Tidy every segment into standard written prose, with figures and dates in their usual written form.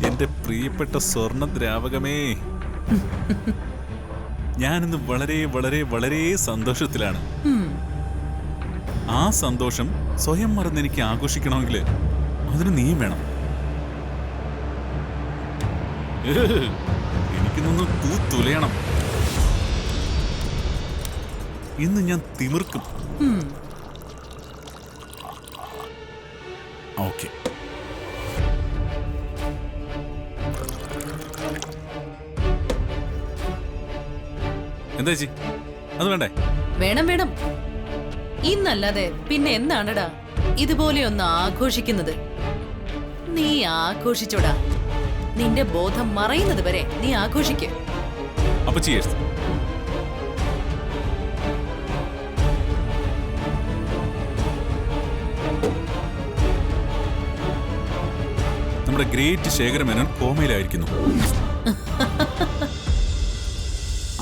എന്റെ പ്രിയപ്പെട്ട സ്വർണ്ണ ദ്രാവകമേ, ഞാനിന്ന് വളരെ വളരെ വളരെ സന്തോഷത്തിലാണ്. ആ സന്തോഷം സ്വയം മറന്ന് എനിക്ക് ആഘോഷിക്കണമെങ്കിൽ അതിന് നീയും വേണം. എനിക്കിന്നൊന്ന് തുലയണം. ഇന്ന് ഞാൻ തിമിർക്കും. ഓക്കെ, എന്താ ചേച്ചി, അത് വേണ്ടേ? വേണം വേണം. ഇന്നല്ലാതെ പിന്നെ എന്നാണടാ ഇതുപോലെയൊന്ന് ആഘോഷിക്കുന്നത്? നീ ആഘോഷിച്ചോടാ. നിന്റെ ബോധം മറയുന്നത് വരെ നീ ആഘോഷിക്ക്. അപ്പൊ cheers. നമ്മുടെ ഗ്രേറ്റ് ശേഖരമേനോൻ കോമയിലായിരിക്കുന്നു.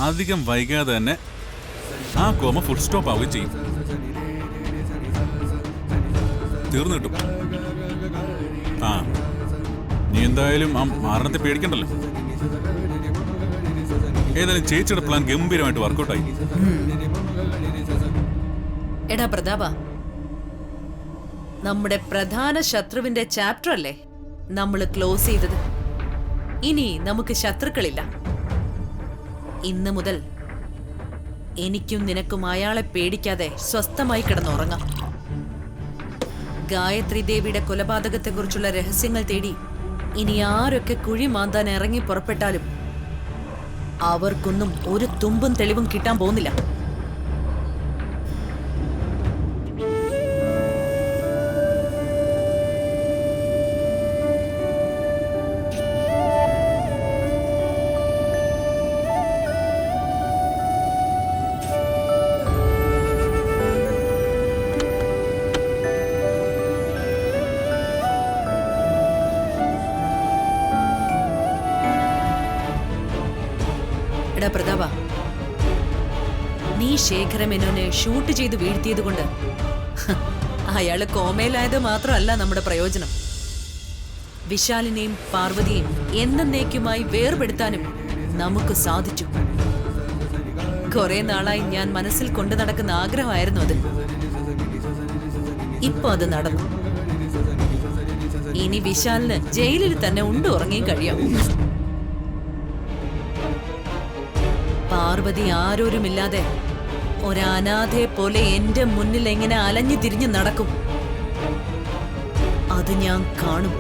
അധികം വൈകാതെ തന്നെ ആ കോമ ഫുൾ സ്റ്റോപ്പ് ആവുകയും ചെയ്യും. തീർന്നു കിട്ടും. ആ, നീ എന്തായാലും ആ മരണത്തെ പേടിക്കണ്ടല്ലോ. ഏതായാലും ചേച്ചിയുടെ പ്ലാൻ ഗംഭീരമായിട്ട് വർക്കൗട്ടായി. എടാ പ്രതാപ, നമ്മുടെ പ്രധാന ശത്രുവിന്റെ ചാപ്റ്റർ അല്ലേ നമ്മൾ ക്ലോസ് ചെയ്തത്? ഇനി നമുക്ക് ശത്രുക്കളില്ല. ഇന്ന് മുതൽ എനിക്കും നിനക്കും അയാളെ പേടിക്കാതെ സ്വസ്ഥമായി കിടന്നുറങ്ങാം. ഗായത്രി ദേവിയുടെ കൊലപാതകത്തെക്കുറിച്ചുള്ള രഹസ്യങ്ങൾ തേടി ഇനി ആരൊക്കെ കുഴി മാന്താൻ ഇറങ്ങി പുറപ്പെട്ടാലും അവർക്കൊന്നും ഒരു തുമ്പും തെളിവും കിട്ടാൻ പോകുന്നില്ല. പ്രതാപ, നീ ശേഖരമേനോനെ ഷൂട്ട് ചെയ്ത് വീഴ്ത്തിയത് കൊണ്ട് അയാള് കോമയിലായത് മാത്രമല്ല നമ്മുടെ പ്രയോജനം. വിശാലിനെയും പാർവതിയെയും എന്നേക്കുമായി വേർപെടുത്താനും നമുക്ക് സാധിച്ചു. കുറെ നാളായി ഞാൻ മനസ്സിൽ കൊണ്ടു നടക്കുന്ന ആഗ്രഹമായിരുന്നു അത്. ഇപ്പൊ അത് നടന്നു. ഇനി വിശാലിന് ജയിലിൽ തന്നെ ഉറങ്ങിയും കഴിയാം. പാർവതി ആരോരുമില്ലാതെ ഒരനാഥയെ പോലെ എന്റെ മുന്നിൽ എങ്ങനെ അലഞ്ഞു തിരിഞ്ഞു നടക്കും? അത് ഞാൻ കാണും.